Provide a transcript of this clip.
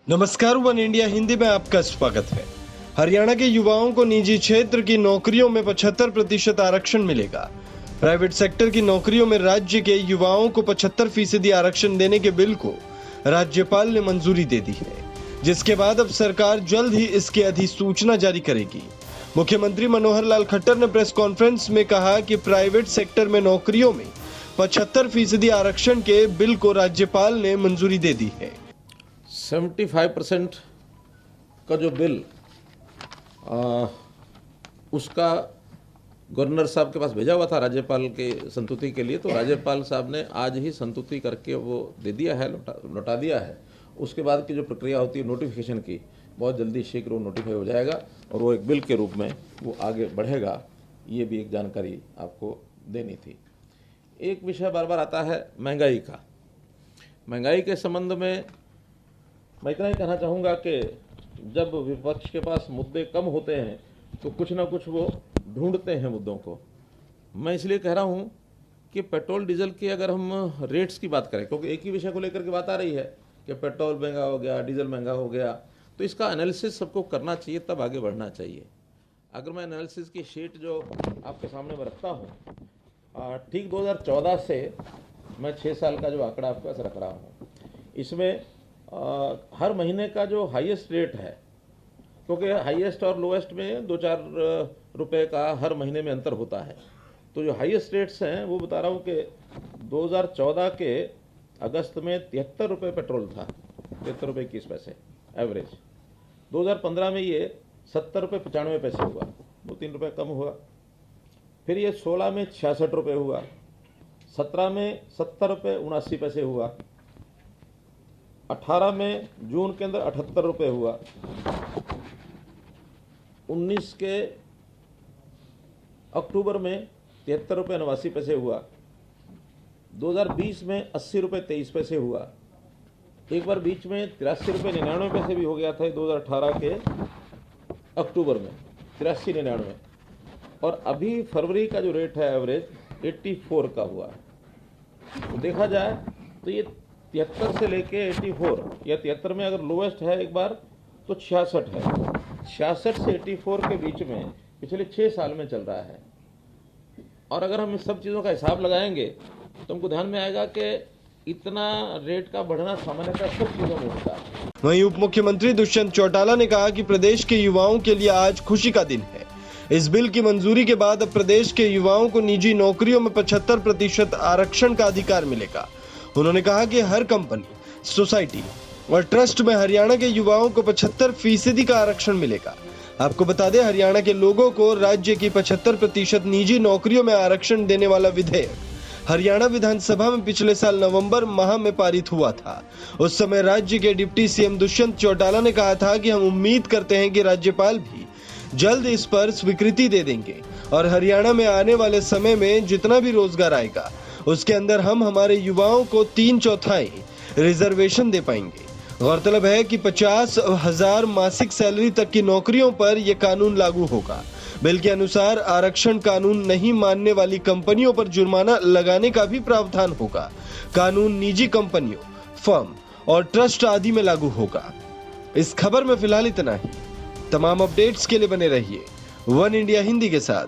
नमस्कार, one India Hindi में आपका स्वागत है। हरियाणा के युवाओं को निजी क्षेत्र की नौकरियों में 75% आरक्षण मिलेगा। प्राइवेट सेक्टर की नौकरियों में राज्य के युवाओं को 75% आरक्षण देने के बिल को राज्यपाल ने मंजूरी दे दी है, जिसके बाद अब सरकार जल्द ही इसकी अधिसूचना जारी करेगी। मुख्यमंत्री मनोहर लाल खट्टर ने प्रेस कॉन्फ्रेंस में कहा कि प्राइवेट सेक्टर में नौकरियों में 75% आरक्षण के बिल को राज्यपाल ने मंजूरी दे दी है। 75% का जो बिल उसका गवर्नर साहब के पास भेजा हुआ था राज्यपाल के संतुति के लिए, तो राज्यपाल साहब ने आज ही संतुति करके वो दे दिया है, लौटा दिया है। उसके बाद की जो प्रक्रिया होती है नोटिफिकेशन की, बहुत जल्दी शीघ्र वो नोटिफाई हो जाएगा और वो एक बिल के रूप में वो आगे बढ़ेगा। ये भी एक जानकारी आपको देनी थी। एक विषय बार बार आता है महंगाई का। महंगाई के संबंध में मैं इतना ही कहना चाहूँगा कि जब विपक्ष के पास मुद्दे कम होते हैं तो कुछ ना कुछ वो ढूंढते हैं मुद्दों को। मैं इसलिए कह रहा हूँ कि पेट्रोल डीजल की अगर हम रेट्स की बात करें, क्योंकि एक ही विषय को लेकर के बात आ रही है कि पेट्रोल महंगा हो गया, डीजल महंगा हो गया, तो इसका एनालिसिस सबको करना चाहिए, तब आगे बढ़ना चाहिए। अगर मैं एनालिसिस की शीट जो आपके सामने में रखता हूँ, ठीक 2014 से मैं 6 साल का जो आंकड़ा आपके पास रख रहा हूँ, इसमें हर महीने का जो हाईएस्ट रेट है, क्योंकि हाईएस्ट और लोएस्ट में 2-4 रुपए का हर महीने में अंतर होता है, तो जो हाईएस्ट रेट्स हैं वो बता रहा हूँ कि 2014 के अगस्त में 73 रुपये पेट्रोल था, 73 रुपये 21 पैसे एवरेज। 2015 में ये 70 रुपये 95 पैसे हुआ, 2-3 रुपये कम हुआ। फिर ये 16 में 66 रुपये हुआ, 17 में 70 रुपये 79 पैसे हुआ, 18 में जून के अंदर 78 रुपये हुआ, 19 के अक्टूबर में 73 रुपये 89 पैसे हुआ, 2020 में 80 रुपये 23 पैसे हुआ, एक बार बीच में 83 रुपये 99 पैसे भी हो गया था 2018 के अक्टूबर में, 83-99, और अभी फरवरी का जो रेट है एवरेज 84 का हुआ है। तो देखा जाए तो ये 73 से लेके 84, या 73 में अगर लोएस्ट है एक बार तो 66 है, 66 से 84 के बीच में पिछले 6 साल में चल रहा है। और अगर हम इस सब चीज़ों का हिसाब लगाएंगे तो हमको ध्यान में आएगा कि इतना रेट का बढ़ना सामान्यतः सब चीज़ों में होता है। वहीं उप मुख्यमंत्री दुष्यंत चौटाला ने कहा कि प्रदेश के युवाओं के लिए आज खुशी का दिन है। इस बिल की मंजूरी के बाद अब प्रदेश के युवाओं को निजी नौकरियों में 75% आरक्षण का अधिकार मिलेगा। उन्होंने कहा कि हर कंपनी, सोसाइटी और ट्रस्ट में हरियाणा के युवाओं को 75% का आरक्षण मिलेगा। आपको बता दें, हरियाणा के लोगों को राज्य की 75% निजी नौकरियों में आरक्षण देने वाला विधेयक हरियाणा विधानसभा में पिछले साल नवंबर माह में पारित हुआ था। उस समय राज्य के डिप्टी सीएम दुष्यंत चौटाला ने कहा था कि हम उम्मीद करते हैं कि राज्यपाल भी जल्द इस पर स्वीकृति दे देंगे और हरियाणा में आने वाले समय में जितना भी रोजगार आएगा उसके अंदर हम हमारे युवाओं को 3/4 रिजर्वेशन दे पाएंगे। गौरतलब है कि 50,000 मासिक सैलरी तक की नौकरियों पर यह कानून लागू होगा। बिल के अनुसार आरक्षण कानून नहीं मानने वाली कंपनियों पर जुर्माना लगाने का भी प्रावधान होगा। कानून निजी कंपनियों, फर्म और ट्रस्ट आदि में लागू होगा। इस खबर में फिलहाल इतना ही। तमाम अपडेट्स के लिए बने रहिए वन इंडिया हिंदी के साथ।